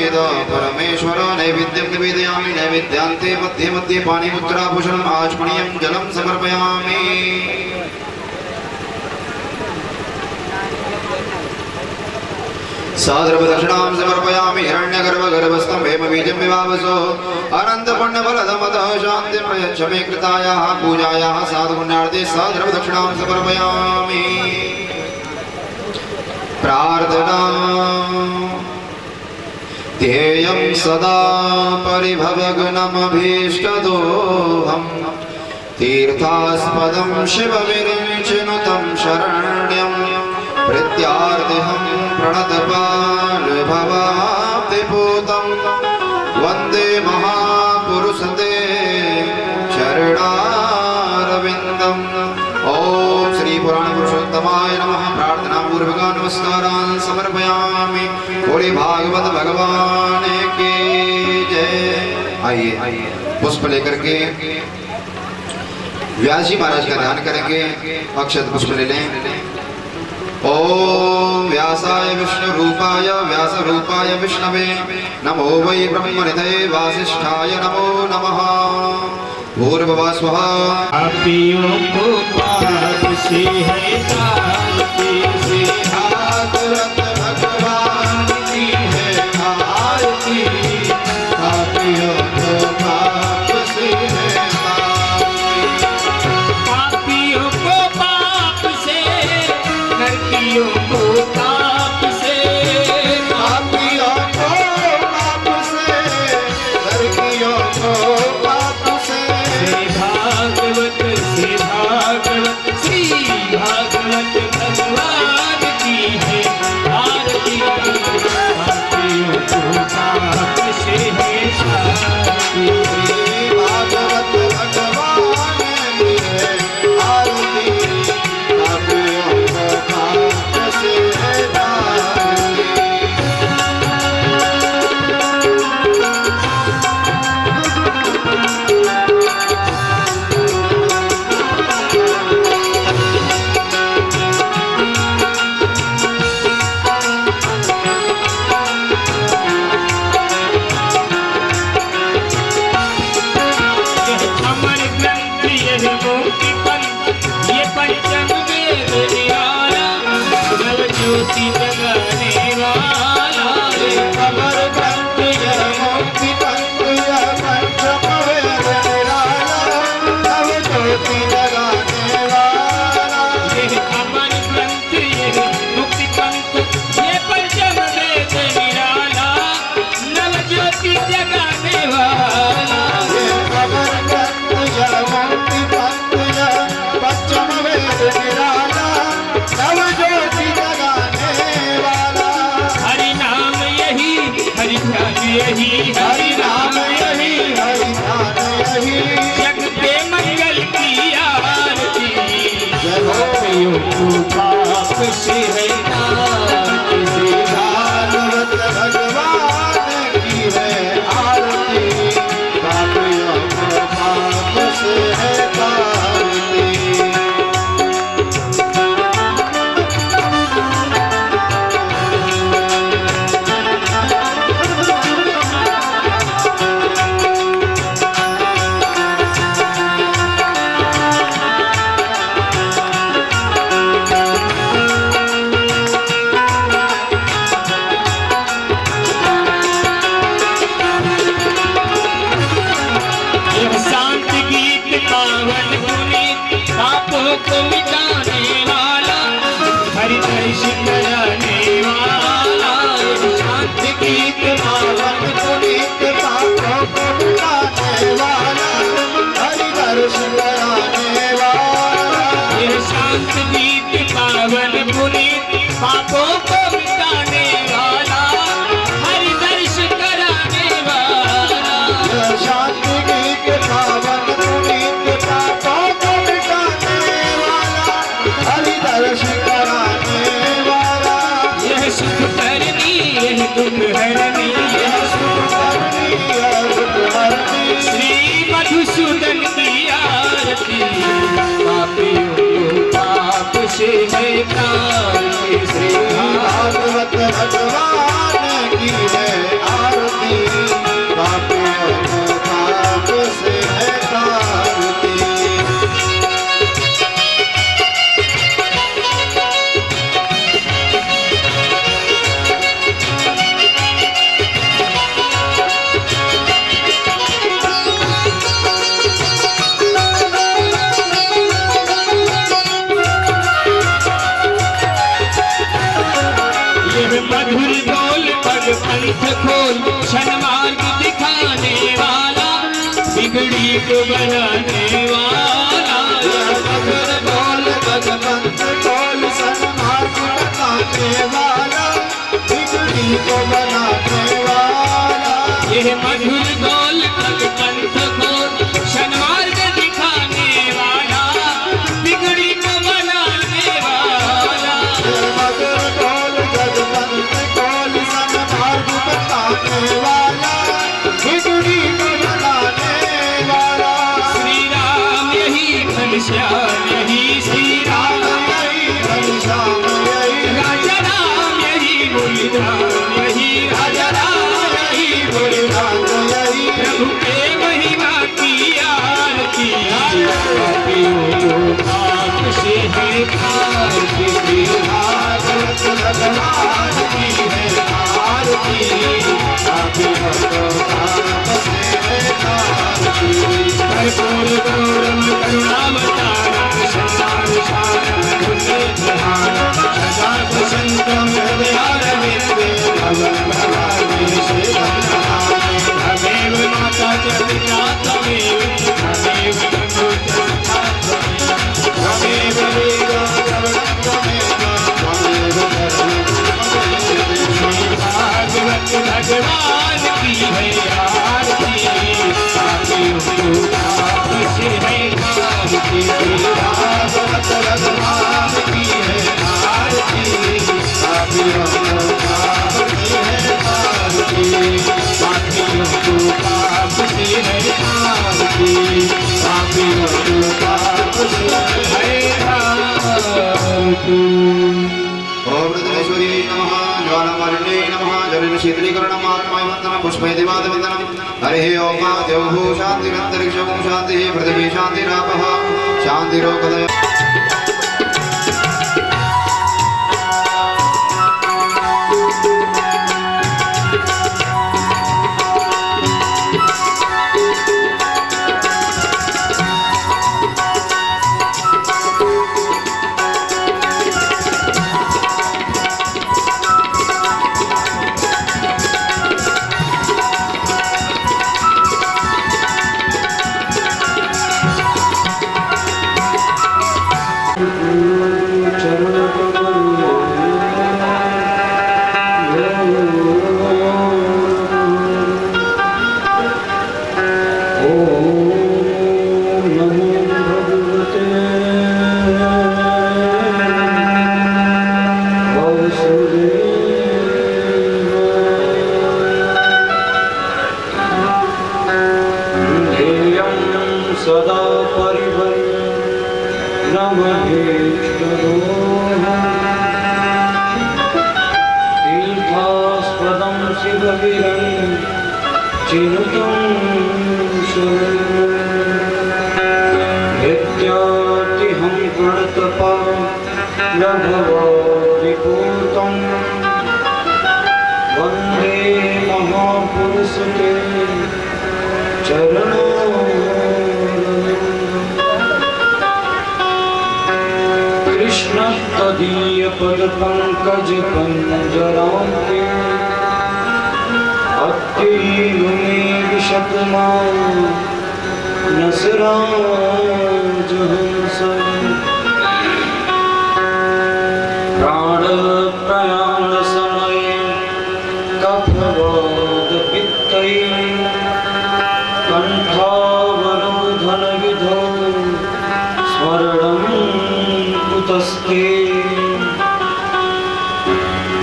वेद परमेश्वर नैवेद्यं निवेदयामि नैवेद्यान्ते मध्ये मध्ये पाणिमुद्राभूषणम् आचमनीयं जलं समर्पयामि। सादरप्रदक्षिणां समर्पयामि हिरण्यगर्भगर्भस्थं हेमबीजं विभावसो अनन्तपुण्यफलदमतः शान्तिं प्रयच्छ मे कृतायाः पूजायाः साधुपुण्यार्थे सादरप्रदक्षिणां समर्पयामि। प्रार्थना ध्येयं सदा परिभवग्नमभीष्टदोहम् तीर्थास्पदं शिवविरिञ्चिनुतं शरण्यं प्रत्यार्तिहं प्रणतपालभवाब्धिपूतं वन्दे महापुरुषते चरणारविन्दम्। ओम श्री पुराण पुरुषोत्तमाय नमः। प्रार्थना पूर्वक नमस्कारान् समर्पयामि। बोले भागवत भगवान की जय। आइए पुष्प लेकर के व्यास जी महाराज का ध्यान करेंगे। अक्षत पुष्प ले लें। ओम व्यासाय विष्णु रूपाय व्यास रूपाय विष्णवे नमो वै ब्रह्मनिधये वासिष्ठाय नमो नमः। भूर्भुवः स्वः। पापियों को पाप से है शांति से भागवत भगवान की है आरती। पापियों को पाप से है पापियों को पाप से नरकियों को पाप से पापियों को पाप से नरकियों को पाप से भागवत श्री भागवत भगवान की है आरती। पापियों को पाप से है शांति। भागवत भगवान की है आरती। पापियों को पाप से है शांति। ज्योति जगाने वाला अमर ग्रंथ यह मुक्ति पंथ यह पंचम वेद निराला नव ज्योति जगाने वाला। यह अमर ग्रंथ यह मुक्ति पंथ यह पंचम वेद निराला नव ज्योति जगाने वाला। यह अमर ग्रंथ यह मुक्ति पंथ यह पंचम वेद निराला नव ज्योति यही हरि नाम यही हरि ध्यान यही जग के मंगल की आरती। पापियों को पाप से है नारती। भागवत भगवान की है आरती। पापियों को पाप से है नारती। को मिटाने वाला हरि दर्शन कराने वाला। शांत गीत पावन पुनीत पापों को मिटाने वाला हरि दर्शन कराने वाला। यह शांत गीत पावन पुनीत पापों को मिटाने वाला हरि दर्शन कराने वाला। यह शांत गीत पावन पुनीत पापों को दर्शन कराने वाला। यह सुख करनी यह दुख हरनी यह सुख करनी यह दुख हरनी श्री मधुसूदन की आरती। पापियों को पाप से है क्रांति। श्री भागवत भगवान की है आरती। पंथ खोल, सन्मार्ग दिखाने वाला, बिगड़ी को बनाने वाला। मगर बोल गज पंथ खोल, सन्मार्ग दिखाने वाला, बिगड़ी को बनाने वाला। यह मधुर बोल गज पंथ खोल, सन्मार्ग दिखाने वाला, बिगड़ी को बनाने वाला। मगर बोल गज पंथ खोल, सन्मार्ग दिखाने वाला, बिगड़ी को बनाने वाला। श्री राम यही घनश्याम यही, श्री राम यही घनश्याम यही, राजा राम यही मुरलीधर यही, राजा राम यही मुरलीधर यही। प्रभु के महिमा की आरती, पापियों को पाप से है आरती, भागवत भगवान की है आरती, पापियों को पाप से है आरती। कर्पूर गौरम करुणावतारम, संसार सारम भुजगे प्रधानम, सदा वसंतम हृदयारविंदे, भवं भवानी श्रीधं नमामि। त्वमेव माता च पिता त्वमेव, त्वमेव बन्धुः च सखा त्वमेव, त्वमेव वेदा द्रविणं त्वमेव, त्वमेव धर्मं त्वमेव। भागवत भगवान की है आरती, पापियों को पाप से है आरती। भागवत भगवान की है आरती, पापियों को पाप से है आरती। पापियों को पाप से है आरती, पापियों को पाप से है आरती। ओम रुद्रेश्वर्यै नमः, ज्वालामालिन्यै नमः, जलनिशीतलीकरणम् आत्मावन्दनं, पुष्पैदिवादवन्दनं। हरिः ओम द्यौः शान्तिरन्तरिक्षं शान्तिः, पृथिवी शान्तिरापः शान्तिरोपदय। सदा तीर्थास्पदं शिवगिरं चिनुतं नित्यातिहं प्रणतपा नभवादिपूतं वन्दे महापुरुषते चरणो तदीय पद पंकज पंजरांते अत्यैव मे विशतमा नसराजहंस प्राण प्रयाण समये कफवाद पित्तै कंठावरोधन विधौ स्मरणं कुतस्ते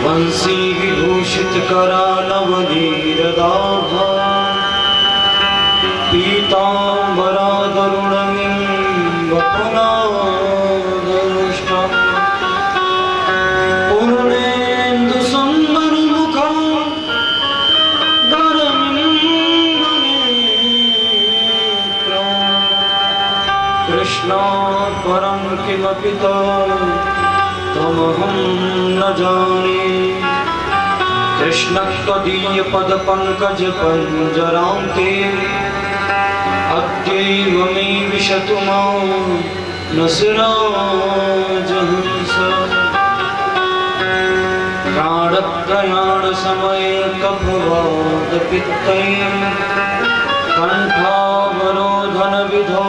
वंशी विभूषित करालवनीरदाभा पीताम्बरादरुणमिम्बपुनादरुष्टम् पूर्णेन्दुसुन्दरमुखं धरमिन्दनेत्रं कृष्णात् परं किमपि तमहं न जाने। कृष्ण त्वदीय पद पंकज पंजरांते अद्यैव मे विशतु मां नसराजहंस प्राणप्राणसमये प्रयाण समय कफवाद पित्तैः कंठावरोधन विधौ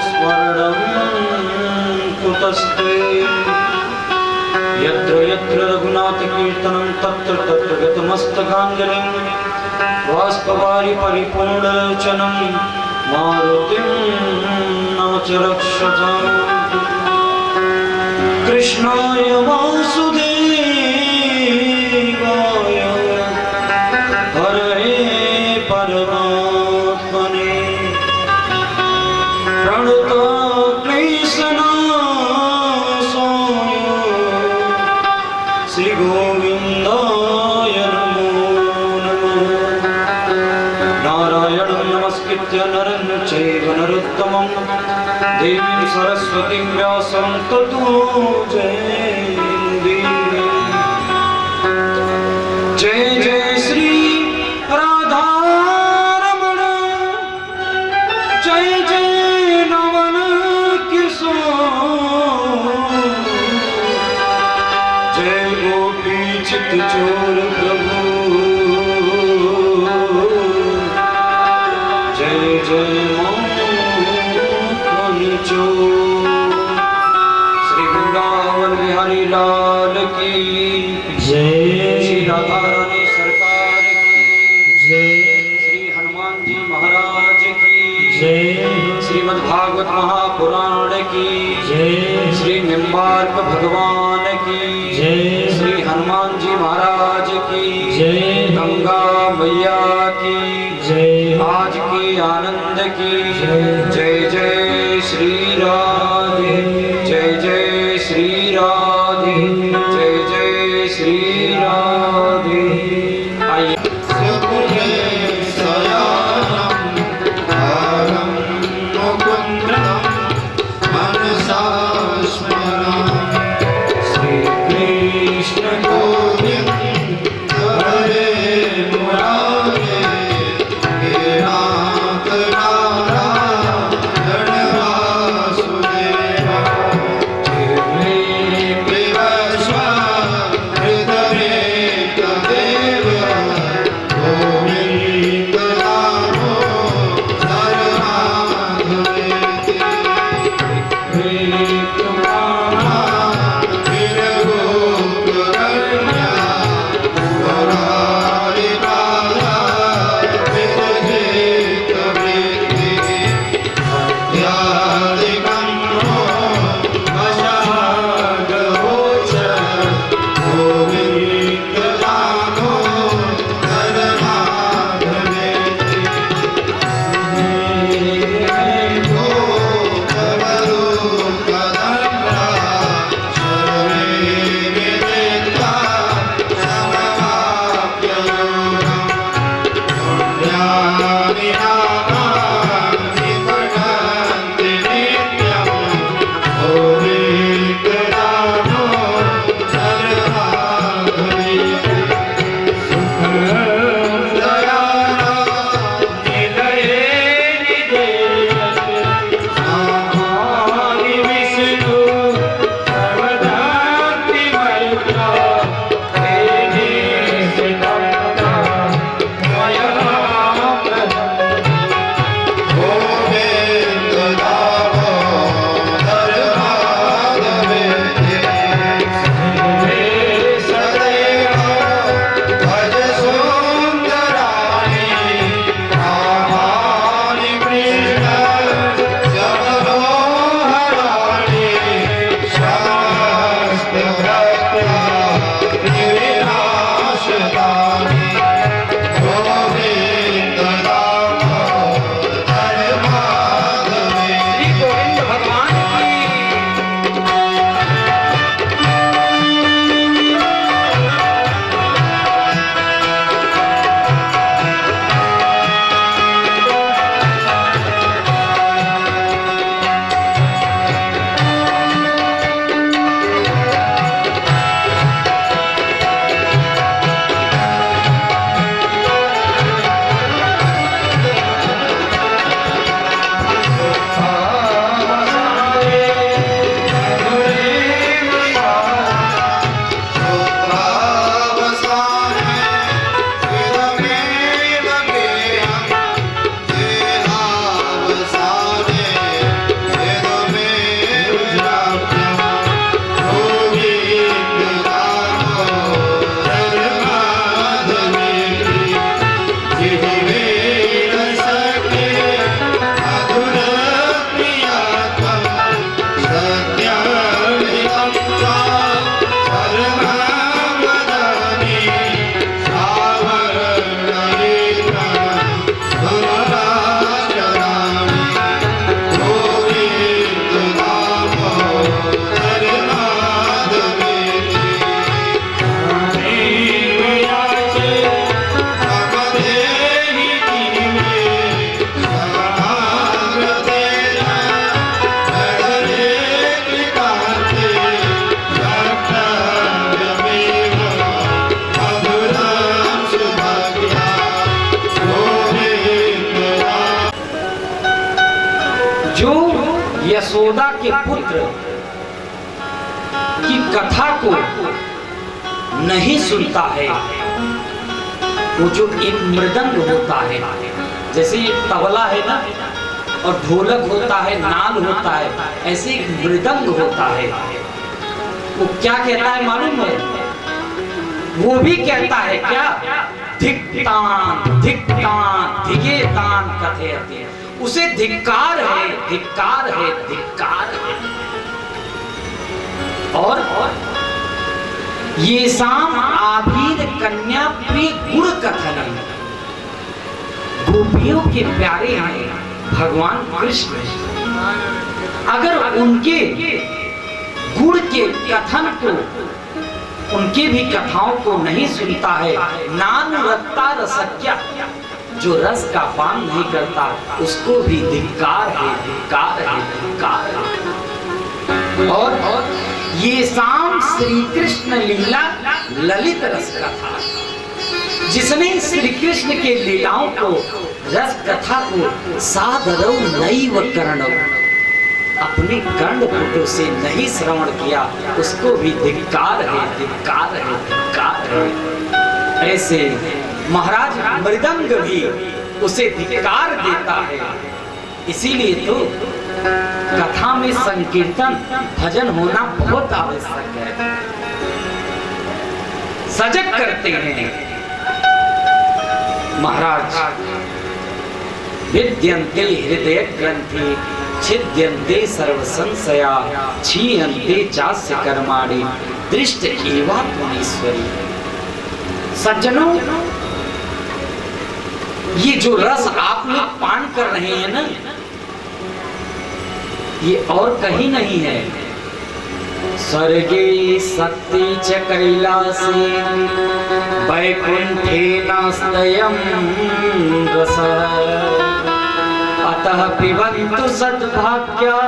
स्वर्णं कुतस्ते यत्र यत्र रघुनाथ कीर्तनं तत्र तत्र गतमस्तकाञ्जलिं बाष्पवारि परिपूर्णलोचनं मारुतिं नमः रक्षताम् कृष्णाय वासुदेवाय हरे परमात्मने प्रणतक्लेशनाशाय श्री गोविन्दाय नमो नमः नारायणं नमस्कृत्य नरं चैव नरोत्तमं देवीं सरस्वतीं व्यासं ततो जयमुदीरये। जय जय श्री राधा रमण जय जय नवन किशोर जय गोपी चित चोर प्रभु जय जय श्री वृंदावन बिहारी लाल की जय श्री राधा रानी सरकार की जय श्री हनुमान जी महाराज की जय श्रीमद्भागवत महापुराण की जय श्री निम्बार्क भगवान की जय श्री हनुमान जी महाराज की जय गंगा मैया की जय आज की आनंद की जय जय श्री राधे जय जय श्री राधे जय जय श्री राधे। आइए श्री कृष्ण गोविंद हरे मुरारे हे नाथ गोविंद यशोदा के पुत्र की कथा को नहीं सुनता है, वो जो एक मृदंग होता है, जैसे तबला है ना और ढोलक होता है, नाल होता है, ऐसे एक मृदंग होता है। वो क्या कहता है मालूम है? वो भी कहता है क्या? धिक्तान धिक्तान धिगेतान कथयते। उसे धिक्कार है, धिक्कार है, धिक्कार है। और ये शाम आभीर कन्या प्रिय गुण कथन, गोपियों के प्यारे हैं भगवान कृष्ण। अगर उनके गुण के कथन को, उनके भी कथाओं को नहीं सुनता है, नानुरक्ता रसज्ञा, जो रस का पान नहीं करता, उसको भी धिक्कार है, धिक्कार है, धिक्कार है। और ये शाम श्री कृष्ण लीला ललित रस कथा, जिसने श्री कृष्ण के लीलाओं को, रस कथा को सादरौ नैव करणौ, अपने कर्णपुटों से नहीं श्रवण किया, उसको भी धिक्कार है, धिक्कार है, धिक्कार है। ऐसे महाराज मृदंग भी उसे धिक्कार देता है। इसीलिए तो कथा में संकीर्तन भजन होना बहुत आवश्यक है, सजग करते हैं महाराज। विद्यन्ते हृदय ग्रंथि छिद्यन्ते सर्व संशया क्षीयन्ते चास्य कर्माणि दृष्ट एवात्मनीश्वरी। सज्जनों, ये जो रस आप लोग पान कर रहे हैं ना, ये और कहीं नहीं है। स्वर्गे सत्ति च कैलासे वैकुंठे नास्त्ययं रसः, अतः पिबन्तु सद्भाग्या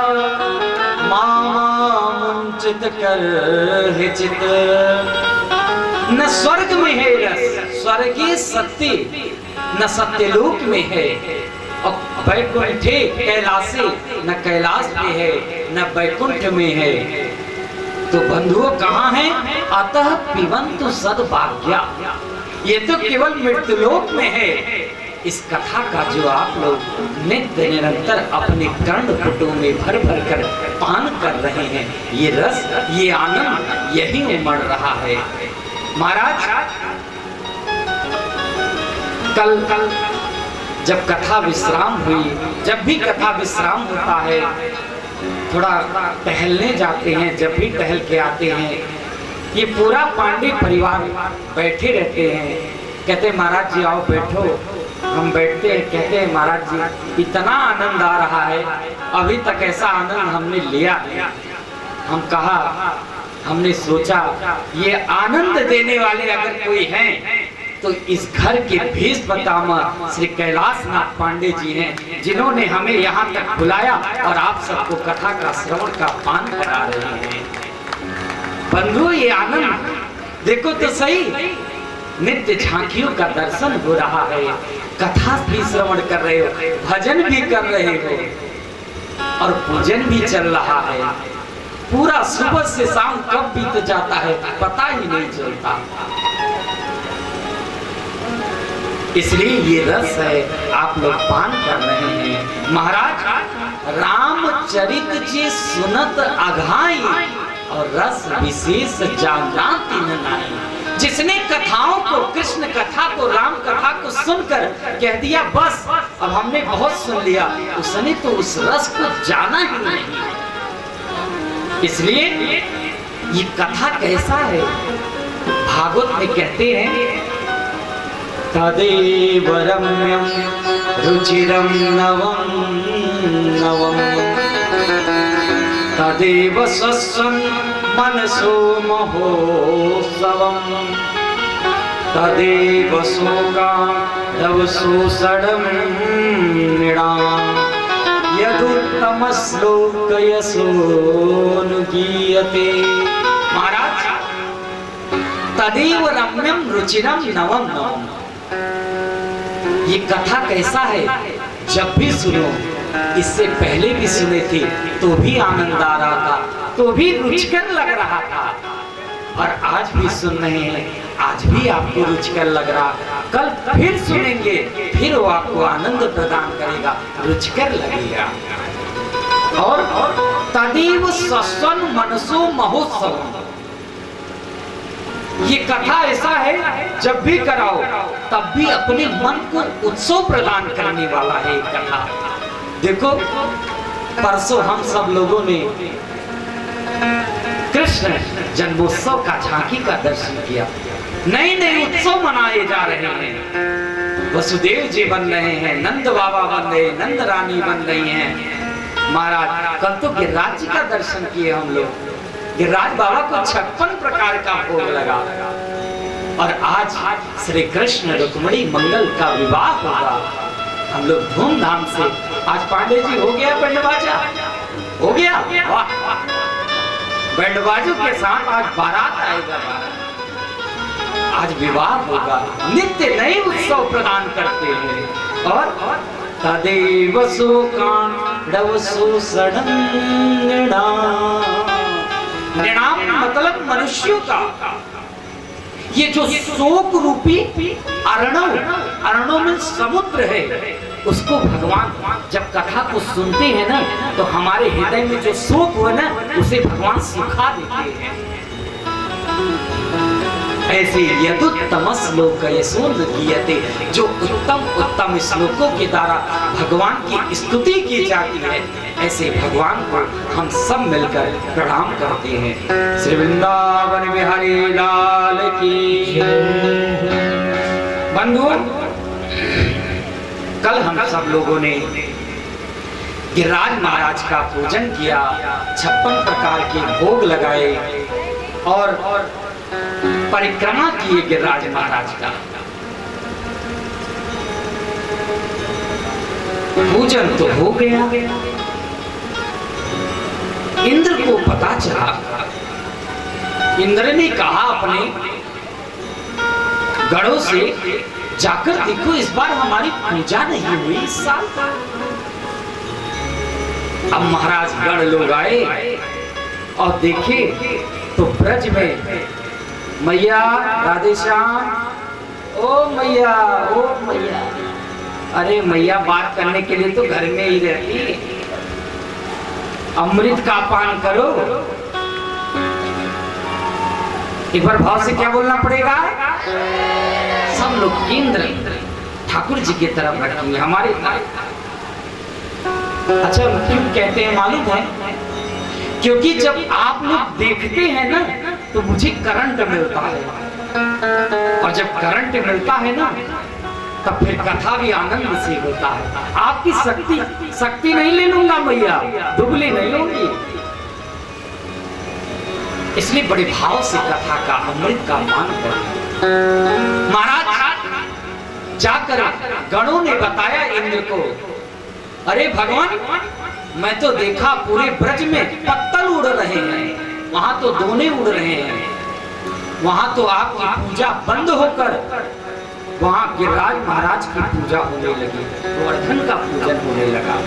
मामुंचित कर्हिचित्। न स्वर्ग में है रस, स्वर्गीय सत्य न सत्यलोक में है, और वैकुंठे कैलासे न कैलाश में है, न वैकुंठ में है। तो बंधुओं कहाँ है? अतः पिबन्तु सद्भाग्या, ये तो केवल मृत्युलोक में है। इस कथा का जो आप लोग नित्य निरंतर अपने कर्णपुटों में भर भर कर पान कर रहे हैं, ये रस, ये आनंद यही उमड़ रहा है। महाराज, कल जब कथा विश्राम हुई, जब भी कथा विश्राम होता है, थोड़ा टहलने जाते हैं, जब भी टहल के आते हैं, ये पूरा पांडे परिवार बैठे रहते हैं। कहते महाराज जी आओ बैठो। हम बैठते हैं, कहते हैं महाराज जी इतना आनंद आ रहा है, अभी तक ऐसा आनंद हमने लिया है। हम कहा, हमने सोचा ये आनंद देने वाले अगर कोई हैं तो इस घर के भेष पितामह श्री कैलाशनाथ पांडे जी हैं, जिन्होंने हमें यहाँ तक बुलाया और आप सबको कथा का श्रवण का पान करा रहे हैं। बंधुओं, ये आनंद देखो तो सही, नित्य झांकियों का दर्शन हो रहा है, कथा भी श्रवण कर रहे हो, भजन भी कर रहे हो और पूजन भी चल रहा है। पूरा सुबह से शाम कब बीत जाता है पता ही नहीं चलता। इसलिए ये रस है, आप लोग पान कर रहे हैं। महाराज, रामचरित जी सुनत अघाई और रस विशेष जाना तीन नाई। जिसने कथाओं को, कृष्ण कथा को, राम कथा को सुनकर कह दिया बस अब हमने बहुत सुन लिया, उसने तो उस रस को जाना ही नहीं। इसलिए ये कथा कैसा है, भागवत में कहते हैं तदेव रम्यं रुचिरं नवं नवं, तदेव स्वस्वं मनसो महोत्सवं, तदेव शोकादव शोषणं नृणाम्, यदुत्तम श्लोक यशोनुगीयते। महाराज, तदेव रम्यं रुचिरं नवं नवं, ये कथा कैसा है, जब भी सुनो इससे पहले भी सुने थे तो भी आनंद आ रहा था, तो भी रुचिकर लग रहा था, और आज भी सुन रहे हैं, आज भी आपको रुचिकर लग रहा, कल फिर सुनेंगे, फिर वो आपको आनंद प्रदान करेगा, रुचिकर लगेगा। और तदेव सस्वन मनसो महोत्सव, ये कथा ऐसा है जब भी कराओ तब भी अपने मन को उत्सव प्रदान करने वाला है ये कथा। देखो परसों हम सब लोगों ने कृष्ण जन्मोत्सव का झांकी का दर्शन किया, नए नए उत्सव मनाए जा रहे हैं, वसुदेव जी बन रहे हैं, नंद बाबा बन रहे हैं, नंद रानी बन रही हैं। महाराज कल तो गिरिराज जी का दर्शन किए हम लोग, गिरिराज बाबा को 56 प्रकार का भोग लगा, और आज श्री कृष्ण रुक्मिणी मंगल का विवाह होगा। हम लोग धूमधाम से, आज पांडे जी हो गया बैंड बाजा, हो गया, वाह बैंड बाजों के साथ आज बारात आएगा, आज विवाह होगा, नित्य नए उत्सव प्रदान करते हैं। और तदेव शोकांडव शोषणं नृणाम मतलब मनुष्यों का, ये जो शोक रूपी अर्णव, अर्णव में समुद्र है, उसको भगवान जब कथा को सुनते हैं ना तो हमारे हृदय में जो शोक हुआ ना उसे भगवान सुखा देते हैं। ऐसे यदुत्तम श्लोक यशोन्दीयते, जो उत्तम उत्तम श्लोकों के द्वारा भगवान की स्तुति की जाती है, ऐसे भगवान को हम सब मिलकर प्रणाम करते हैं। श्री वृंदावन बिहारी लाल की बंधु, कल हम सब लोगों ने गिरिराज महाराज का पूजन किया, 56 प्रकार के भोग लगाए और परिक्रमा किए गिरिराज महाराज का। पूजन तो हो गया, इंद्र को पता चला, इंद्र ने कहा अपने गढ़ों से जाकर देखो इस बार हमारी पूजा नहीं हुई इस साल। अब महाराज गढ़ लोग आए और देखे तो ब्रज में मैया राधे श्याम, ओ मैया, ओ मैया, अरे मैया बात करने के लिए तो घर में ही रहती, अमृत का पान करो। एक बार भाव से क्या बोलना पड़ेगा, सब लोग केंद्र ठाकुर जी की तरफ रखेंगे, हमारे तरफ। अच्छा क्यों कहते हैं मालूम है, क्योंकि जब आप लोग देखते हैं ना तो मुझे करंट मिलता है, और जब करंट मिलता है ना तब फिर कथा भी आनंद से होता है। आपकी शक्ति नहीं ले लूंगा मैया, दुबली नहीं होगी, इसलिए बड़े भाव से कथा का अमृत का पान करें। महाराज जाकर गणों ने बताया इंद्र को, अरे भगवान मैं तो देखा पूरे ब्रज में पत्तल उड़ रहे हैं, वहां तो दोने उड़ रहे हैं, वहां तो आपकी पूजा बंद होकर वहां गिरिराज महाराज की पूजा होने लगी, गोवर्धन का पूजन होने लगा।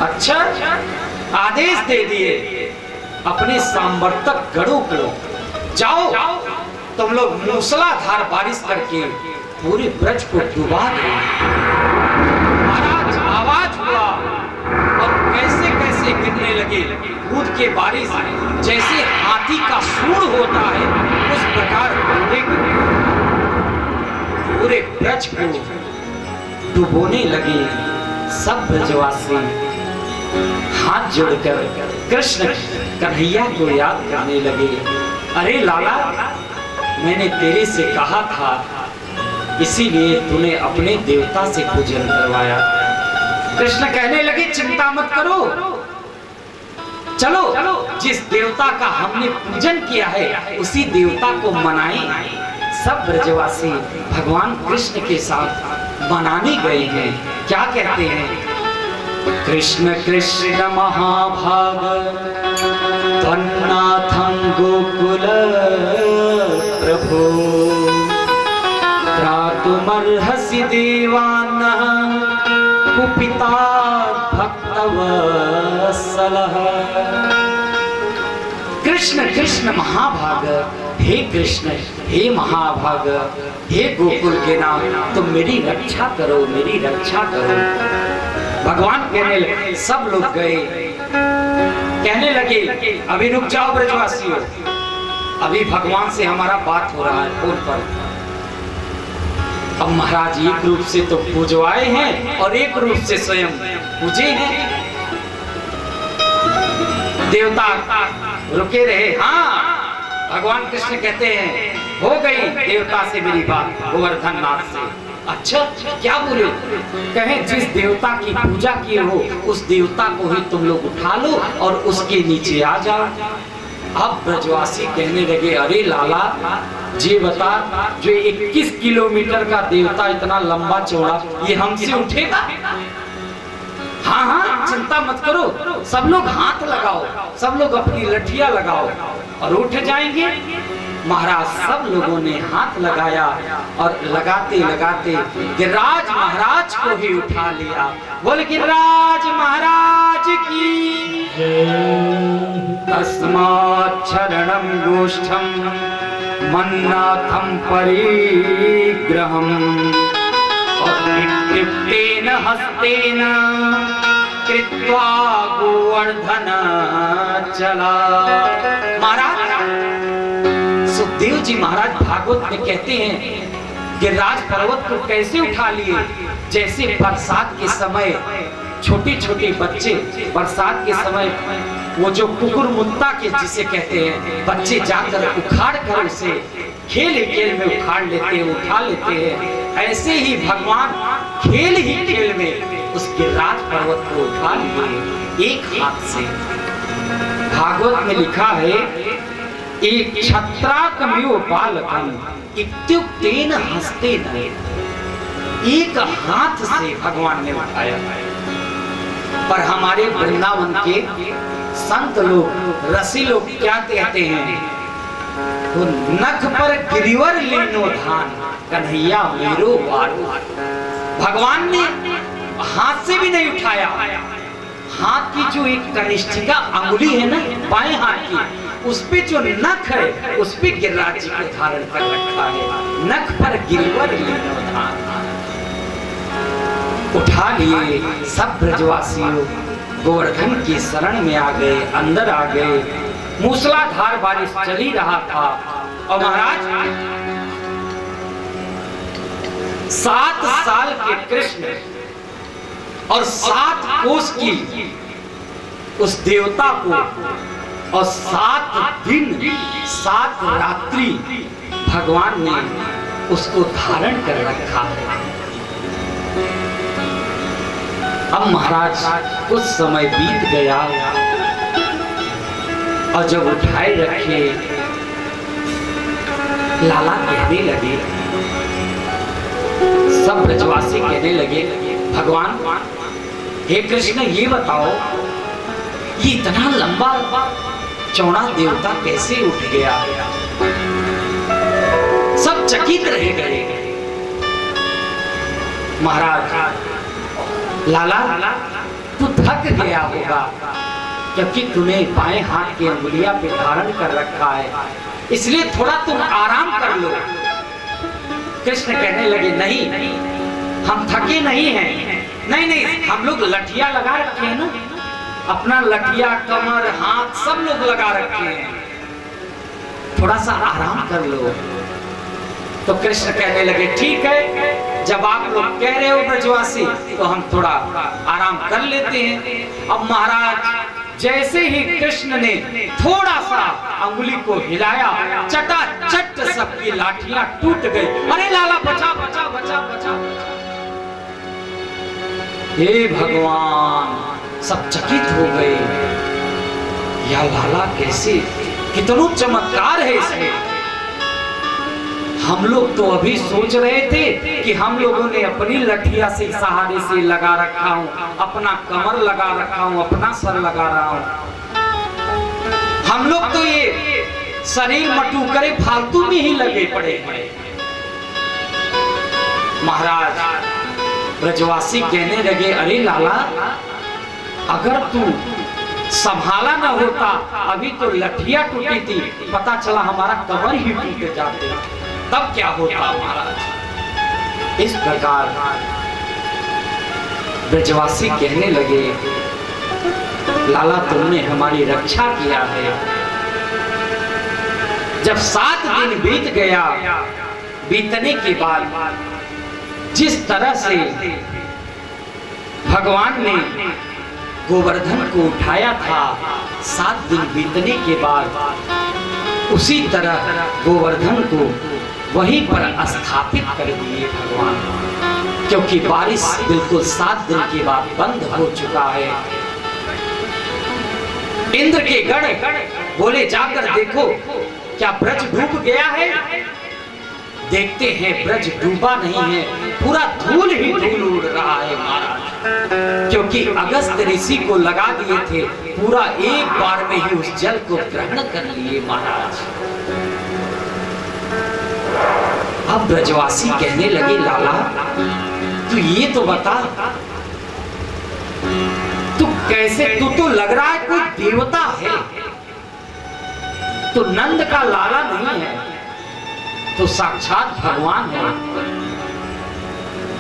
अच्छा आदेश दे दिए अपने सांवर्तक गणों को, जाओ तुम लोग मूसलाधार बारिश करके पूरे ब्रज को डुबा दो। महाराज आवाज हुआ और कैसे कैसे गिरने लगे दूध के बारिश, जैसे हाथी का सूंड होता है उस प्रकार पूरे ब्रज को डुबोने लगे। सब ब्रजवासी हाथ जोड़कर कृष्ण कन्हैया को याद करने लगे, अरे लाला मैंने तेरे से कहा था, इसीलिए तूने अपने देवता से पूजन करवाया। कृष्ण कहने लगे चिंता मत करो, चलो जिस देवता का हमने पूजन किया है उसी देवता को मनाएं। सब ब्रजवासी भगवान कृष्ण के साथ मनाने गए हैं। क्या कहते हैं, कृष्ण कृष्ण महाभाग त्वन्नाथं गोकुल प्रभो, त्रातुमर्हसि देवान् कुपिता भक्तवत्सलः। कृष्ण कृष्ण महाभाग, हे कृष्ण हे महाभाग, हे गोकुल के नाम, तुम मेरी रक्षा करो, मेरी रक्षा करो। भगवान कहने लगे, सब लोग गए, कहने लगे अभी रुक जाओ ब्रजवासियों, अभी भगवान से हमारा बात हो रहा है फोन पर। अब महाराज एक रूप से तो पूजवाए हैं और एक रूप से स्वयं पूजे हैं। देवता रुके रहे। हाँ, भगवान कृष्ण कहते हैं हो गई देवता से मेरी बात, गोवर्धन नाथ से। अच्छा क्या बोले? कहे जिस देवता की पूजा किए हो उस देवता को ही तुम लोग उठा लो और उसके नीचे आ जाओ। अब ब्रजवासी कहने लगे अरे लाला जी बता, जो 21 किलोमीटर का देवता इतना लंबा चौड़ा, ये हमसे उठेगा? हाँ हाँ चिंता मत करो, सब लोग हाथ लगाओ, सब लोग अपनी लठियां लगाओ और उठ जाएंगे। महाराज सब लोगों ने हाथ लगाया और लगाते लगाते गिरिराज महाराज को ही उठा लिया। बोल गिरिराज महाराज की तस्मात् शरणं गोष्ठं मन्नाथं परिग्रहं तेन हस्तेन कृत्वा गोवर्धन चला। महाराज सुखदेव जी महाराज भागवत में कहते हैं गिरिराज पर्वत को कैसे उठा लिए, जैसे बरसात के समय छोटे छोटे बच्चे बरसात के समय वो जो कुकुर मुत्ता के जिसे कहते हैं बच्चे जाकर उखाड़ कर उसे खेल खेल में उखाड़ लेते हैं, उठा लेते हैं, ऐसे ही भगवान खेल ही खेल में उस गिरिराज पर्वत को उठा लिए एक हाथ से। भागवत में लिखा है एक छत्राकमिव बालकं इत्युक्तेन हस्तेन, एक हाथ से भगवान ने उठाया। पर हमारे वृंदावन के संत लोग रसी लोग क्या कहते हैं, तो नख पर गिरिवर लीनो धान कन्हैया मेरो वारो। भगवान ने हाथ से भी नहीं उठाया, हाथ की जो एक कनिष्ठिका अंगुली है ना बाएं हाथ की, उस पे जो नख है उस पे गिरिराज जी को धारण कर रखा है। नख पर गिरिवर लीनो धान उठा लिए। सब ब्रजवासियों गोवर्धन की शरण में आ गए, अंदर आ गए। मूसलाधार बारिश चल ही रहा था और महाराज 7 साल के कृष्ण और 7 कोस की उस देवता को और 7 दिन 7 रात्रि भगवान ने उसको धारण कर रखा है। अब महाराज कुछ समय बीत गया और जब उठाए रखे लाला कहने लगे, सब ब्रजवासी कहने लगे भगवान हे कृष्ण ये बताओ ये इतना लंबा चौड़ा देवता कैसे उठ गया? सब चकित रह गए। महाराज लाला तू थक गया होगा क्योंकि तूने बाएं हाथ की अंगुलियां पे धारण कर रखा है, इसलिए थोड़ा तुम आराम कर लो। कृष्ण कहने लगे नहीं हम थके नहीं हैं, नहीं नहीं हम लोग लठिया लगा रखे हैं ना, अपना लठिया कमर हाथ सब लोग लगा रखे हैं, थोड़ा सा आराम कर लो। तो कृष्ण कहने लगे ठीक है, जब आप लोग कह रहे हो ब्रजवासी तो हम थोड़ा आराम कर लेते हैं। अब महाराज जैसे ही कृष्ण ने थोड़ा सा अंगुली को हिलाया, चटाचट सबकी लाठियां टूट गई। अरे लाला बचा बचा बचा बचा। हे भगवान सब चकित हो गए, या लाला कैसे, कितना चमत्कार है इसमें। हम लोग तो अभी सोच रहे थे कि हम लोगों ने अपनी लठिया से सहारे से लगा रखा हूं, अपना कमर लगा रखा हूं, अपना सर लगा रहा हूं। हम लोग तो ये शरीर मटूकरे फालतू में ही लगे पड़े हैं। महाराज ब्रजवासी कहने लगे अरे लाला अगर तू संभाला न होता, अभी तो लठिया टूटी थी, पता चला हमारा कमर ही टूट जाते, तब क्या होता महाराज। इस प्रकार ब्रजवासी कहने लगे, लाला तुमने हमारी रक्षा किया है। जब 7 दिन बीत गया, बीतने के बाद जिस तरह से भगवान ने गोवर्धन को उठाया था, 7 दिन बीतने के बाद उसी तरह गोवर्धन को वहीं पर स्थापित कर दिए भगवान, क्योंकि बारिश बिल्कुल 7 दिन के बाद बंद हो चुका है। इंद्र के गण बोले जाकर देखो क्या ब्रज डूब गया है। देखते हैं ब्रज डूबा नहीं है, पूरा धूल ही धूल उड़ रहा है महाराज, क्योंकि अगस्त ऋषि को लगा दिए थे, पूरा एक बार में ही उस जल को ग्रहण कर लिए महाराज। अब ब्रजवासी कहने लगे, लाला तू ये तो बता, तू कैसे, तू तो लग रहा है कोई देवता है, तो नंद का लाला नहीं है, तो साक्षात भगवान है।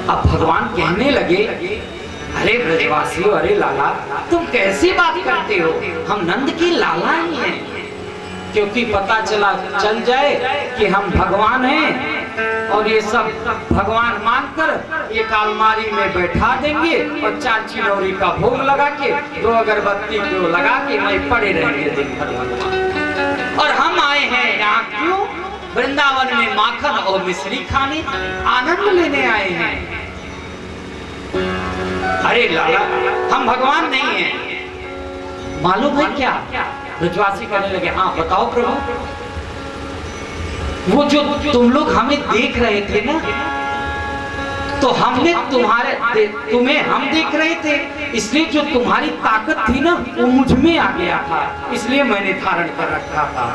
अब भगवान कहने लगे, अरे ब्रजवासी, अरे लाला तुम कैसी बात करते हो, हम नंद की लाला ही हैं, क्योंकि पता चल जाए कि हम भगवान हैं और ये सब भगवान मानकर एक अलमारी में बैठा देंगे और 4 चिनौरी का भोग लगा के 2 अगरबत्ती को लगा के वहीं पड़े रहेंगे दिन भर भगवान। और हम आए हैं यहाँ क्यों? वृंदावन में माखन और मिश्री खाने, आनंद लेने आए हैं। अरे लाला हम भगवान नहीं हैं, मालूम है क्या? ब्रजवासी कहने लगे, हाँ बताओ प्रभु। वो जो तुम लोग हमें देख रहे थे ना, तो हमने तुम्हें हम देख रहे थे, इसलिए जो तुम्हारी ताकत थी ना वो मुझ में आ गया था, इसलिए मैंने धारण कर रखा था।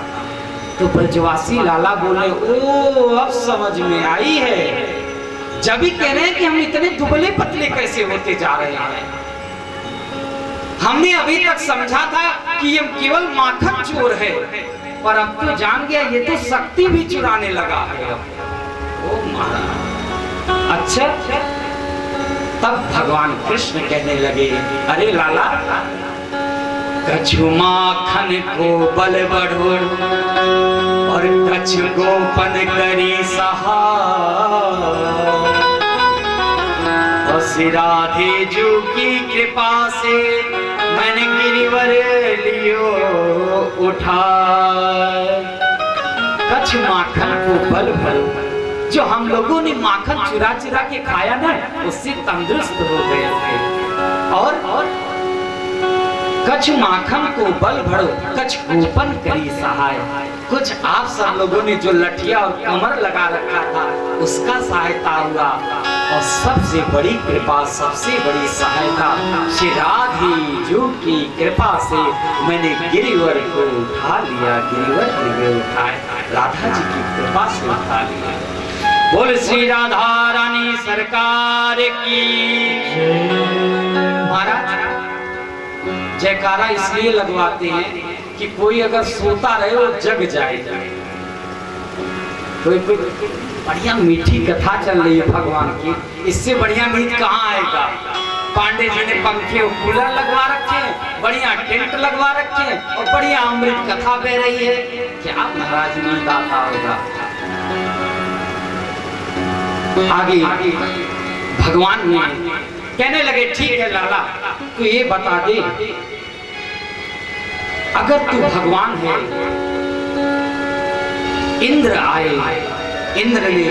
तो ब्रजवासी लाला बोले, ओ अब समझ में आई है, जब भी कह रहे हैं कि हम इतने दुबले पतले कैसे होते जा रहे हैं। हमने अभी तक समझा था कि ये केवल माखन चोर है, पर अब तो जान गया ये तो शक्ति भी चुराने लगा है। ओ महाराज, अच्छा। तब भगवान कृष्ण कहने लगे, अरे लाला कछु माखन को बल बढ़ो और कछु गोपन करी सहा, और राधे जू की कृपा से मैंने गिरिवर लियो उठा। कछ माखन को बल भरो, जो हम लोगों ने माखन चुरा चुरा के खाया ना, उससे तंदुरुस्त हो गए थे। और कछ माखन को बल भरो, कछ गोपन करी सहाय। कुछ आप सब लोगों ने जो लठिया और कमर लगा रखा था उसका सहायता हुआ, और सबसे बड़ी कृपा, सबसे बड़ी सहायता श्री राधे जू की कृपा से मैंने गिरिवर को उठा लिया। गिरिवर ने उठाए, राधा जी की कृपा से उठा लिया। बोल श्री राधा रानी सरकार की। महाराज जयकारा इसलिए लगवाते हैं कि कोई अगर सोता रहे वो जग जाए। कोई बढ़िया मीठी कथा चल रही है भगवान की, इससे बढ़िया मीठ कहाँ आएगा। पांडे जी ने पंखे और कूलर लगवा रखे हैं, बढ़िया टेंट लगवा रखे हैं और बढ़िया अमृत कथा बह रही है। क्या महाराज नींद आता होगा। आगे भगवान ने कहने लगे, ठीक है लाला तू ये बता दे, अगर तू भगवान है, इंद्र आए, इंद्र ने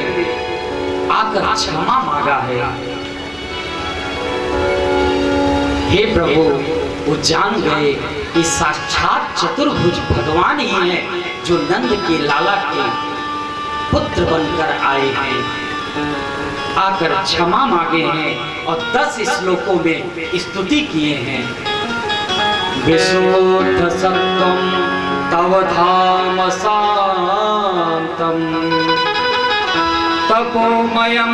आकर क्षमा मांगा है, हे प्रभु वो जान गए कि साक्षात चतुर्भुज भगवान ही हैं जो नंद के लाला के पुत्र बनकर आए हैं, आकर क्षमा मांगे हैं और 10 श्लोकों में स्तुति किए हैं। विशुद्ध सत्वं तव धाम शांतम तपोमयं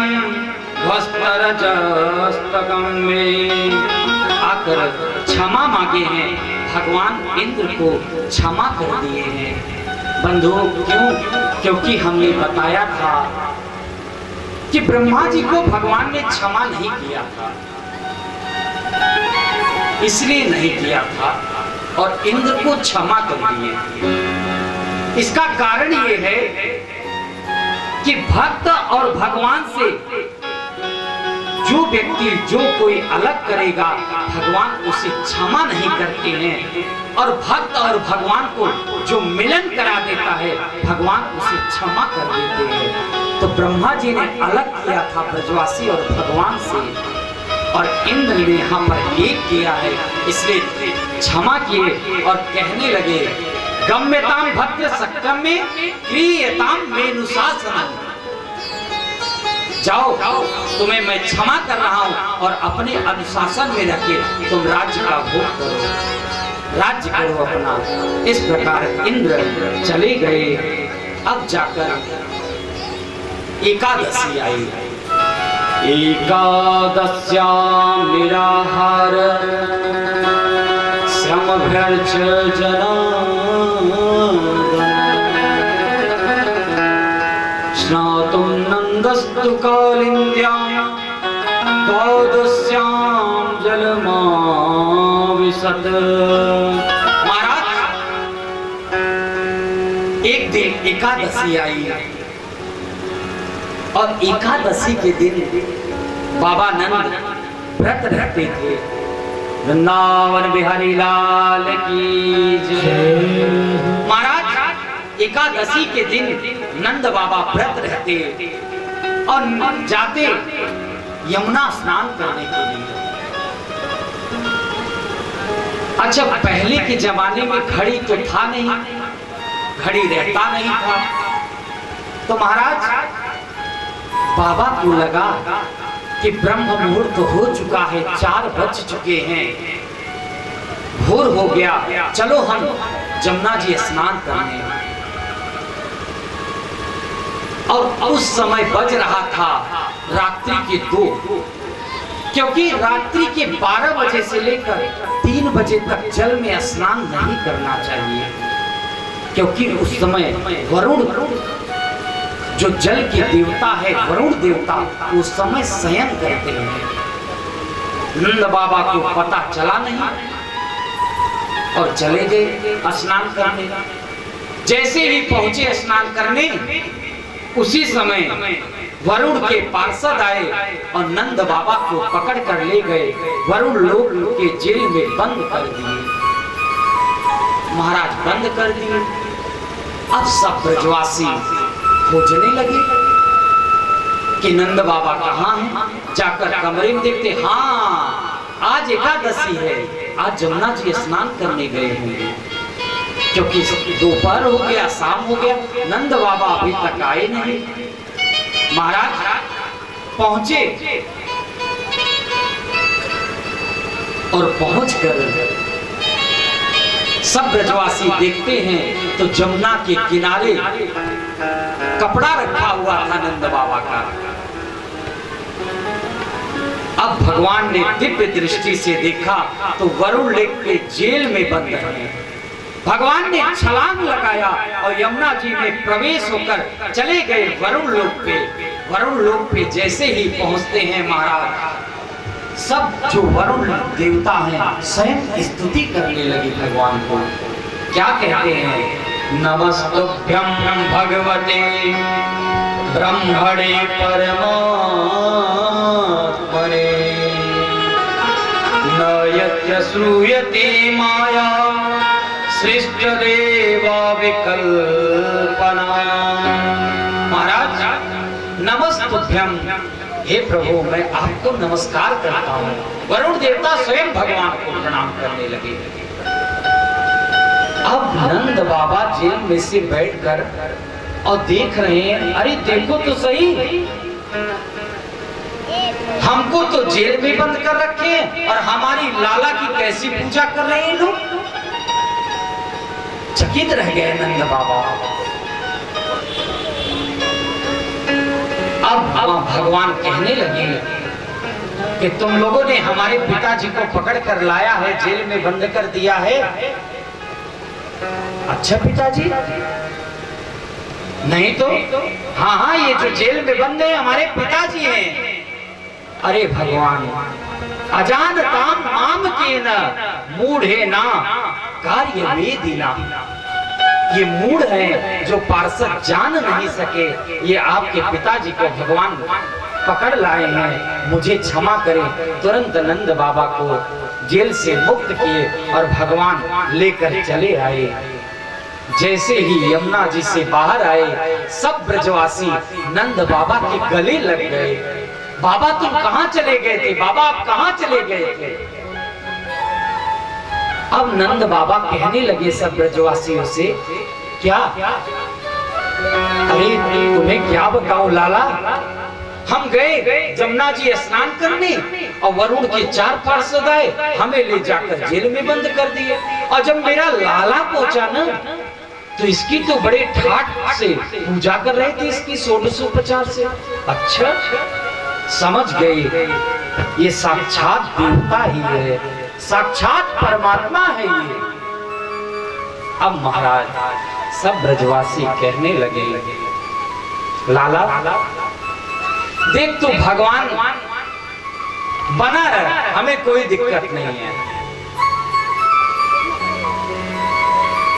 भस्मरजस्तकं में, आकर क्षमा मांगे हैं, भगवान इंद्र को क्षमा कर दिए हैं। बंधुओं क्यों? क्योंकि हमने बताया था कि ब्रह्मा जी को भगवान ने क्षमा नहीं किया था, इसलिए नहीं किया था, और इंद्र को क्षमा कर दिए। इसका कारण ये है कि भक्त और भगवान से जो व्यक्ति जो कोई अलग करेगा, भगवान उसे क्षमा नहीं करते हैं, और भक्त और भगवान को जो मिलन करा देता है, भगवान उसे क्षमा कर देते हैं। तो ब्रह्मा जी ने अलग किया था ब्रजवासी और भगवान से, और इंद्र ने यहाँ पर एक किया है, इसलिए क्षमा किए और कहने लगे गम्यताम भक्त सक्कम में क्रियताम मेनुशासनम। जाओ, तुम्हें मैं क्षमा कर रहा हूं और अपने अनुशासन में रखे तुम राज्य का भोग करो, राज्य करो अपना। इस प्रकार इंद्र चले गए। अब जाकर एकादशी आई। एकादश्यां निराहार श्रमभ्यर्च स्नातुं नन्दस्तु कालिन्द्यां द्वादश्यां जलमाविशत्। महाराज, एक दिन एकादशी आई, और एकादशी के दिन बाबा नंद व्रत रखते थे। वृंदावन बिहारी लाल की जय। महाराज, एकादशी के दिन नंद बाबा व्रत रहते और जाते यमुना स्नान करने के लिए। अच्छा, पहले के जमाने में घड़ी तो था नहीं, घड़ी रहता नहीं था, तो महाराज बाबा को लगा कि ब्रह्म मुहूर्त हो चुका है, 4 बज चुके हैं, भोर हो गया, चलो हम जमुना जी स्नान करने। और उस समय बज रहा था रात्रि के 2, क्योंकि रात्रि के 12 बजे से लेकर 3 बजे तक जल में स्नान नहीं करना चाहिए, क्योंकि उस समय वरुण जो जल के देवता है, वरुण देवता, उस समय शयन करते हैं। नंद बाबा को पता चला नहीं और चले गए स्नान करने। जैसे ही पहुंचे स्नान करने, उसी समय वरुण के पार्षद आए और नंद बाबा को पकड़ कर ले गए, वरुण लोक के जेल में बंद कर दिए। महाराज बंद कर दिए। अब सब ब्रजवासी खोजने लगे कि नंद बाबा कहाँ हैं। जाकर कमरे में देखते, हाँ आज एकादशी है, आज जमुना जी स्नान करने गए होंगे, क्योंकि दोपहर हो गया, शाम हो गया, नंद बाबा अभी तक आए नहीं। महाराज पहुंचे और पहुंचकर सब ब्रजवासी देखते हैं तो जमुना के किनारे कपड़ा रखा हुआ था नंद बाबा का। अब भगवान ने दिव्य दृष्टि से देखा तो वरुण लेक के जेल में बंद है। भगवान ने छलांग लगाया और यमुना जी में प्रवेश होकर चले गए वरुण लोक पे। वरुण लोक पे जैसे ही पहुंचते हैं महाराज, सब जो वरुण देवता हैं स्वयं स्तुति करने लगे भगवान को। क्या कहते हैं? नमस्तुभ्यं भगवते ब्रह्मणे परमात्मने न यत्र श्रूयते माया सृष्ट देवा विकल्पना। महाराज नमस्तुभ्यं, हे प्रभु मैं आपको नमस्कार करता हूँ। वरुण देवता स्वयं भगवान को प्रणाम करने लगे। अब नंद बाबा जेल में से बैठकर और देख रहे हैं, अरे देखो तो सही, हमको तो जेल में बंद कर रखे हैं और हमारी लाला की कैसी पूजा कर रहे हैं लोग। चकित रह गए नंद बाबा। अब भगवान कहने लगे कि तुम लोगों ने हमारे पिताजी को पकड़ कर लाया है, जेल में बंद कर दिया है। अच्छा पिताजी? नहीं तो हाँ हाँ, ये जो जेल में बंद है हमारे पिताजी हैं। अरे भगवान, अजानताम आम के न मूढ़े ना कार्य वेदिना। ये मूढ़ है जो पार्षद जान नहीं सके, ये आपके पिताजी को भगवान पकड़ लाए हैं, मुझे क्षमा करें। तुरंत नंद बाबा को जेल से मुक्त किए और भगवान लेकर चले आए। जैसे ही यमुना जी से बाहर आए, सब ब्रजवासी नंद बाबा के गले लग गए। बाबा तुम कहां चले गए थे? बाबा आप कहां चले गए थे? अब नंद बाबा कहने लगे सब ब्रजवासियों से, क्या? अरे तुम्हें क्या बताऊं लाला, हम गए जमुना जी स्नान करने और वरुण के 4 पार्षद आए, हमें ले जाकर जेल में बंद कर दिए। और जब मेरा लाला पहुंचा ना, तो इसकी तो बड़े ठाठ से पूजा कर रहे थे, इसकी 1650 से। अच्छा, समझ गए ये साक्षात देवता ही है, साक्षात परमात्मा है ये। अब महाराज सब ब्रजवासी कहने लगे, लाला देख तू भगवान बना रहे, हमें कोई दिक्कत नहीं है।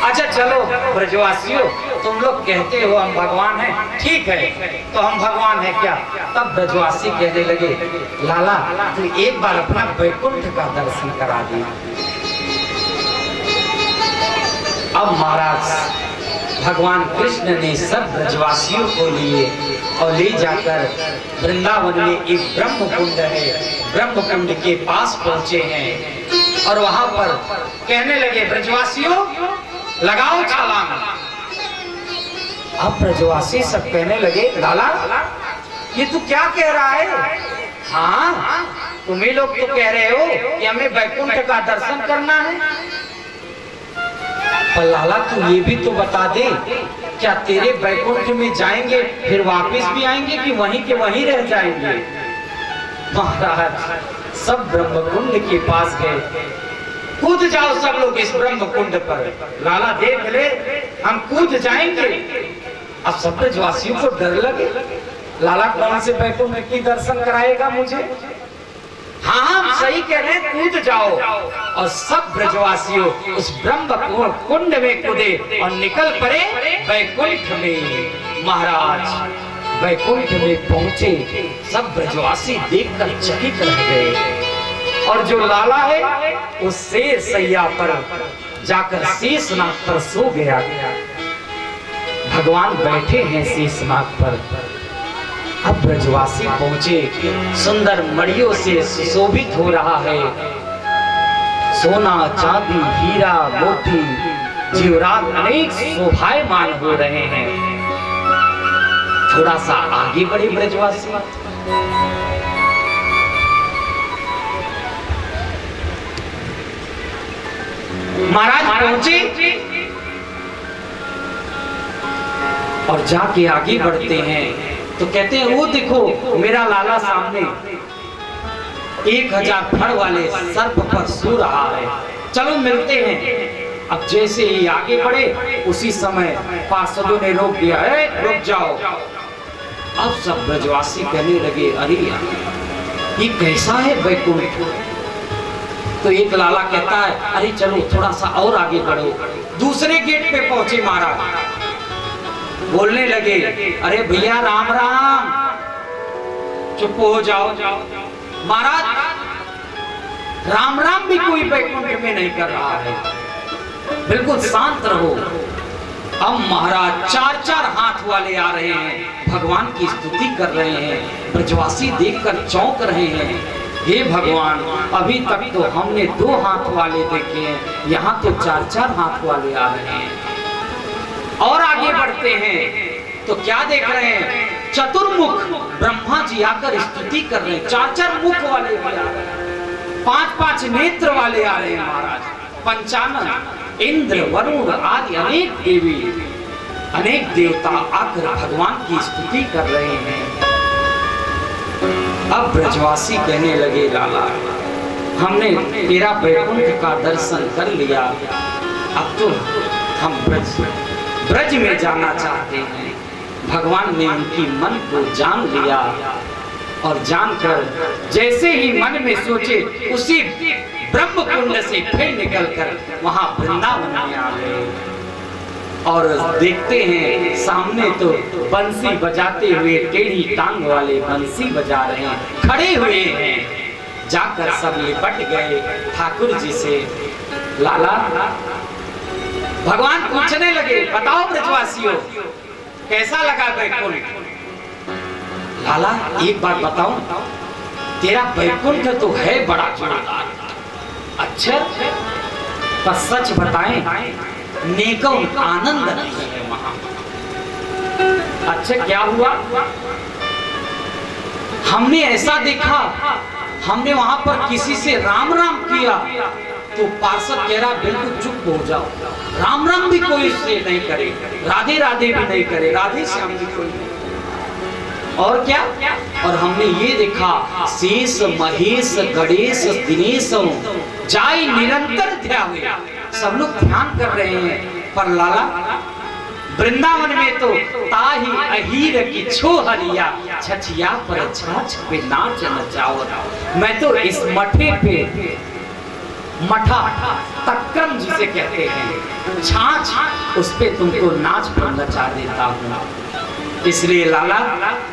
अच्छा चलो ब्रजवासियों, तुम लोग कहते हो हम भगवान हैं, ठीक है तो हम भगवान हैं क्या? तब ब्रजवासी कहने लगे, लाला तू एक बार अपना वैकुंठ का दर्शन करा दे। अब महाराज भगवान कृष्ण ने सब ब्रजवासियों को लिए और ले जाकर वृंदावन में एक ब्रह्म कुंड है, ब्रह्म कुंड के पास पहुंचे हैं और वहां पर कहने लगे, ब्रजवासियों लगाओ छलांग। अब ब्रजवासी सब कहने लगे, लाला ये तू क्या कह रहा है? हाँ तुम्हें लोग तो कह रहे हो कि हमें वैकुंठ का दर्शन करना है, पर लाला तू ये भी तो बता दे, क्या तेरे वैकुंठ में जाएंगे फिर वापस भी आएंगे कि वहीं के वहीं रह जाएंगे? महाराज सब ब्रह्म कुंड के पास गए, कूद जाओ सब लोग इस ब्रह्म कुंड पर। लाला देख ले हम कूद जाएंगे। अब सब ब्रजवासियों को डर लगे, लाला कौन से वैकुंठ की दर्शन कराएगा मुझे? हाँ हम सही कह रहे हैं, कूद जाओ। और सब ब्रजवासियों उस ब्रह्म कुंड में कूदे और निकल पड़े वैकुंठ में। महाराज वैकुंठ में पहुंचे, सब ब्रजवासी देखकर चकित रह गए। और जो लाला है वो शेर सैया पर जाकर शेषनाग पर सो गया। भगवान बैठे हैं शेषनाग पर। अब ब्रजवासी पहुंचे, सुंदर मणियों से सुशोभित हो रहा है, सोना चांदी हीरा मोती जेवरात अनेक शोभायमान हो रहे हैं। थोड़ा सा आगे बढ़े ब्रजवासी, महाराज पहुंचे और जाके आगे बढ़ते हैं तो कहते हैं, वो देखो मेरा लाला सामने 1000 फड़ वाले सर्प पर सो रहा है, चलो मिलते हैं। अब जैसे ही आगे बढ़े उसी समय पार्षदों ने रोक दिया, रुक जाओ। अब सब ब्रजवासी कहने लगे, अरे ये कैसा है वैकुंठ? तो एक लाला कहता है, अरे चलो थोड़ा सा और आगे बढ़ो। दूसरे गेट पे पहुंचे महाराज, बोलने लगे, अरे भैया राम राम, चुप हो जाओ। महाराज राम राम भी कोई वैकुंठ में नहीं कर रहा है, बिल्कुल शांत रहो। अब महाराज 4-4 हाथ वाले आ रहे हैं, भगवान की स्तुति कर रहे हैं। ब्रजवासी देखकर चौंक रहे हैं, हे भगवान अभी तक तो हमने 2 हाथ वाले देखे हैं, यहाँ तो 4-4 हाथ वाले आ रहे हैं। और आगे बढ़ते हैं तो क्या देख रहे हैं, चतुर्मुख ब्रह्मा जी आकर स्तुति कर रहे हैं। 4-4 मुख वाले भी आ रहे हैं, 5-5 नेत्र वाले आ रहे हैं महाराज। पंचानन इंद्र वरुण आदि अनेक देवी अनेक देवता आकर भगवान की स्तुति कर रहे हैं। अब ब्रजवासी कहने लगे, लाला हमने तेरा वैकुंठ का दर्शन कर लिया, अब तो हम ब्रज में जाना चाहते हैं। भगवान ने उनकी मन को जान लिया और जानकर जैसे ही मन में सोचे उसी ब्रह्म कुंड से फिर निकलकर वहां वृंदावन में आ गए। और देखते हैं सामने तो बंसी बजाते हुए टेढ़ी टांग वाले बंसी बजा रहे हैं, खड़े हुए हैं। जाकर सब लिपट गए ठाकुर जी से। लाला भगवान पूछने लगे, बताओ ब्रजवासियों कैसा लगा वैकुंठ? लाला एक बात बताऊं, तेरा वैकुंठ तो है बड़ा जोरदार, अच्छा पर सच बताएं नेकों आनंद नहीं है वहां। अच्छा क्या हुआ? हमने ऐसा देखा, हमने वहां पर किसी से राम राम किया तो पार्षद कह रहा बिल्कुल चुप हो जाओ, राम राम भी कोई से नहीं करे, राधे राधे भी नहीं करे, राधे श्याम भी कोई नहीं। और क्या? और हमने ये देखा शेष महेश गणेश दिनेश जाय निरंतर ध्यावे, सब लोग ध्यान कर रहे हैं। पर लाला वृंदावन में तो ताही अहीर की छोहरिया छछिया पर छाछ पे नाच नचाओ। मैं तो इस मठे पे, मठा तक्रम जिसे कहते हैं, छाछ, उस पे तुमको नाच पर नचा देता हूँ। इसलिए लाला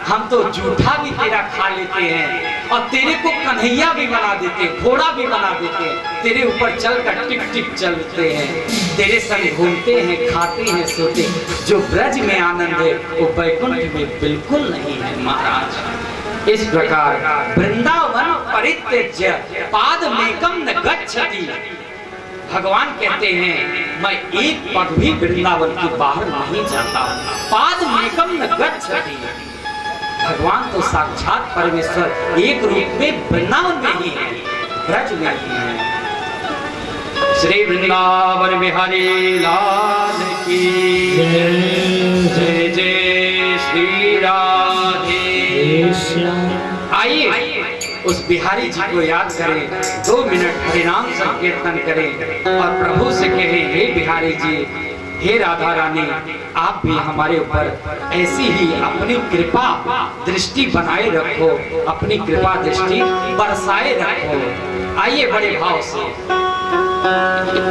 हम तो जूठा भी तेरा खा लेते हैं और तेरे को कन्हैया भी बना देते, घोड़ा भी बना देते, तेरे ऊपर चलकर टिक टिक चलते हैं, तेरे संग घूमते हैं, खाते हैं, सोते। जो ब्रज में आनंद है वो वैकुंठ में बिल्कुल नहीं है महाराज। इस प्रकार वृंदावन परित्यज्य पादमेकं न गच्छति। भगवान कहते हैं मैं एक पग भी वृंदावन के बाहर नहीं जाता हूँ। पादमेकं न गच्छति। भगवान तो साक्षात परमेश्वर एक रूप में वृंदावन में ही है, ब्रज में ही है। श्री वृंदावन बिहारी लाल की जय जय श्री राधे। आइए उस बिहारी जी को याद करें, 2 मिनट हरिनाम संकीर्तन करें और प्रभु से कहें, हे बिहारी जी, हे राधा रानी, आप भी हमारे ऊपर ऐसी ही अपनी कृपा दृष्टि बनाए रखो, अपनी कृपा दृष्टि बरसाए रखो। आइए बड़े भाव से।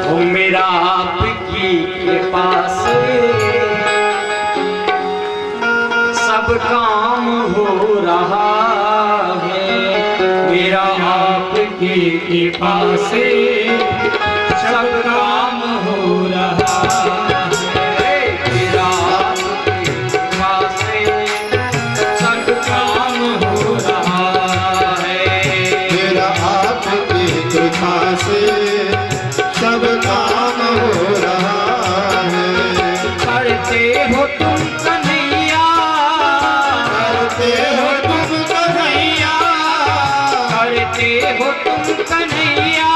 ओ मेरा आपकी कृपा से सब काम हो रहा है, मेरा आपकी कृपा से सब काम हो रहा है, मेरा आपकी कृपा से सब काम हो रहा है, मेरा आपकी कृपा से सब काम हो रहा है। करते हो तुम कन्हैया, करते हो तुम कन्हैया, करते हो तुम कन्हैया,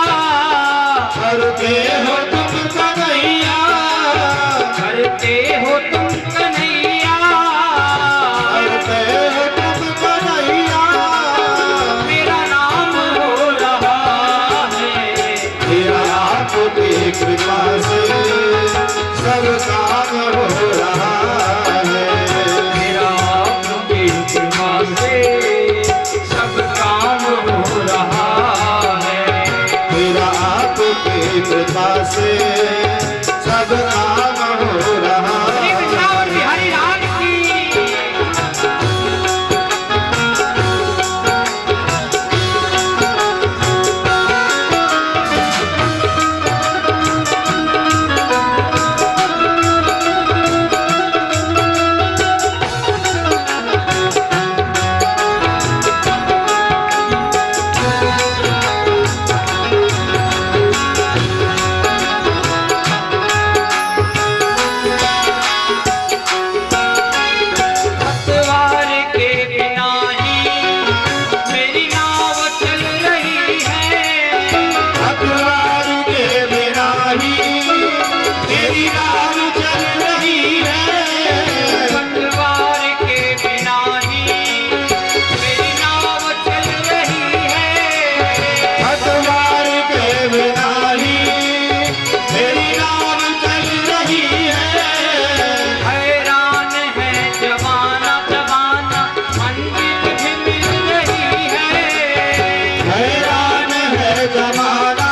जमाना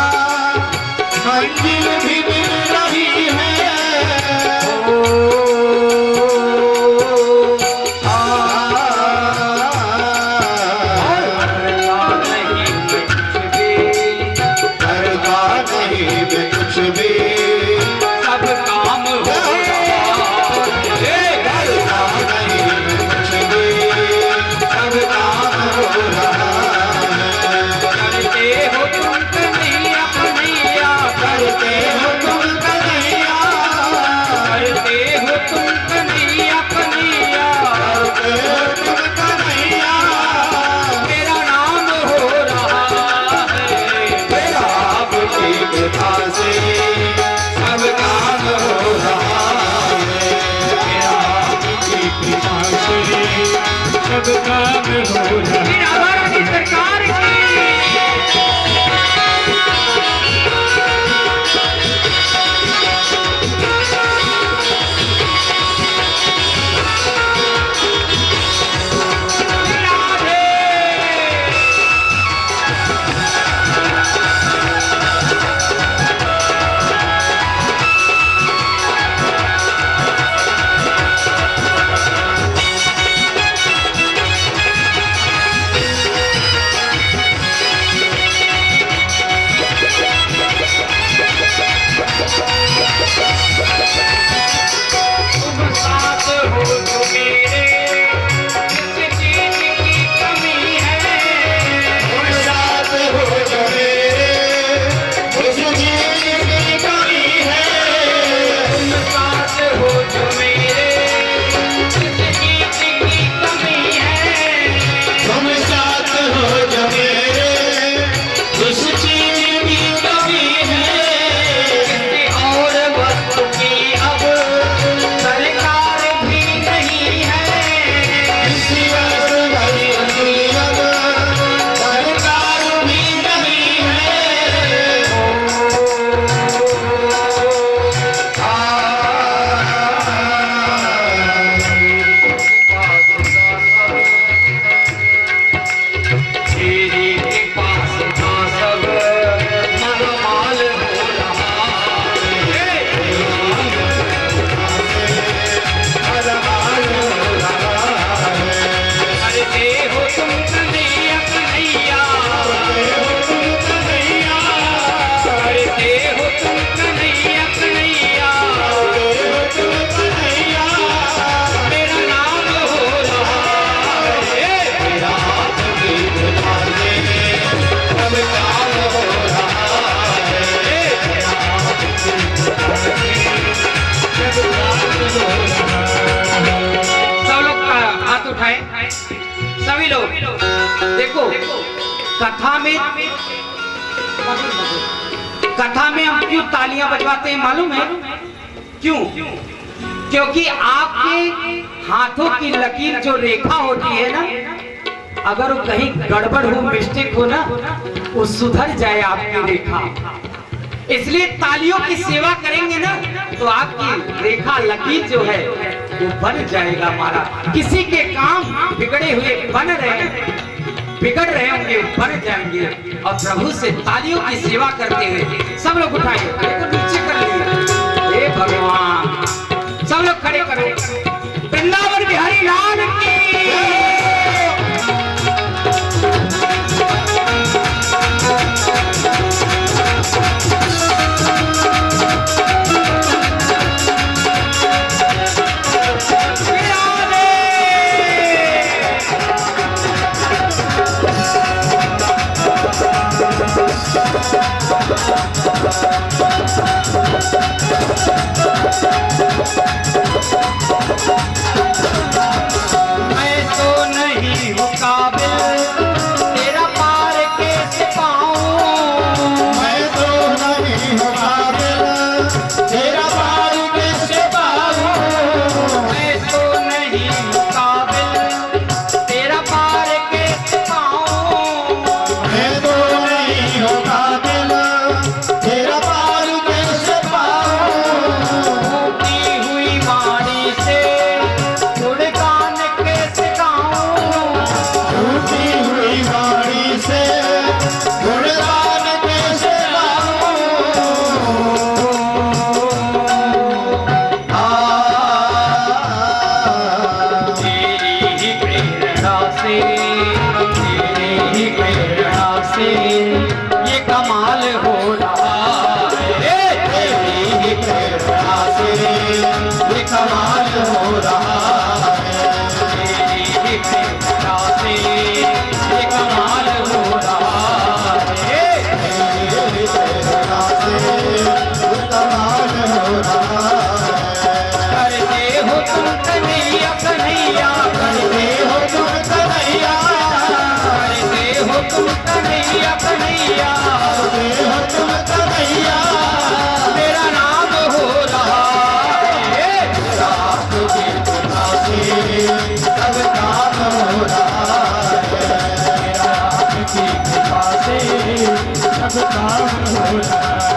मंजिल भी मिल रही है कुछ भी सब काम हो सब काम हो रहा करते हो तुम कन्हैया कन्हैया करते हो तुम कन्हैया करते हो तुम कन्हैया कन्हैया करते हो तुम कन्हैया मेरा नाम हो रहा है मेरा आपकी कृपा से सब काम हो रहा है मेरा आपकी कृपा से सब काम हो रहा है मेरा भारत सरकार की साथ हो तो मेरे किस चीज की कमी है तुम साथ हो जो मेरे उस चीज की कमी है तुम साथ हो जो मेरे किस चीज की कमी है तुम साथ हो जो मेरे उस चीज की कमी है किसी और वस्तु की अब सरकार भी नहीं है किसी वस्तु की अब सरकार भी नहीं है तेरे के पास था सब माल हो रहा है करते हो तुम कन्हैया कन्हैया करते हो तुम कन्हैया कन्हैया मेरा नाम हो रहा है मेरा आपकी कृपा से सब काम हो रहा है मेरा आपकी कृपा से सब काम हो रहा है सब लोग का हाथ उठाएं सभी लोग देखो कथा में हम क्यों तालियां बजवाते हैं मालूम है क्यों क्योंकि आपके हाथों की लकीर जो रेखा होती है ना अगर वो कहीं गड़बड़ हो मिस्टेक हो ना वो सुधर जाए आपकी रेखा इसलिए तालियों की सेवा करेंगे ना तो आपकी रेखा लकीर जो है वो बन जाएगा हमारा किसी के काम बिगड़े हुए बिगड़ रहे होंगे बन जाएंगे और प्रभु से तालियों की सेवा करते हुए सब लोग उठाएं देखो नीचे कर लिए हे भगवान सब लोग खड़े करो वृंदावन बिहारी लाल की मैं तो नहीं हूँ काबिल तेरा पार कैसे पाऊं मैं तो नहीं हूँ काबिल तेरा पार कैसे पाऊं मैं तो नहीं हूँ काबिल तेरा पार कैसे पाऊं मैं तो नहीं हूँ काबिल कमाल हो रहा है, तेरी प्रेरणा से ये कमाल हो रहा है, तेरी प्रेरणा से ये कमाल हो रहा है, तेरी प्रेरणा से ये कमाल हो रहा है। करते हो तुम कन्हैया कन्हैया, करते हो तुम कन्हैया, करते हो तुम कन्हैया कन्हैया, करते हो तुम कन्हैया, मेरा नाम हो रहा है, आपकी कृपा से सब काम हो रहा है, आपकी कृपा से सब काम हो रहा है।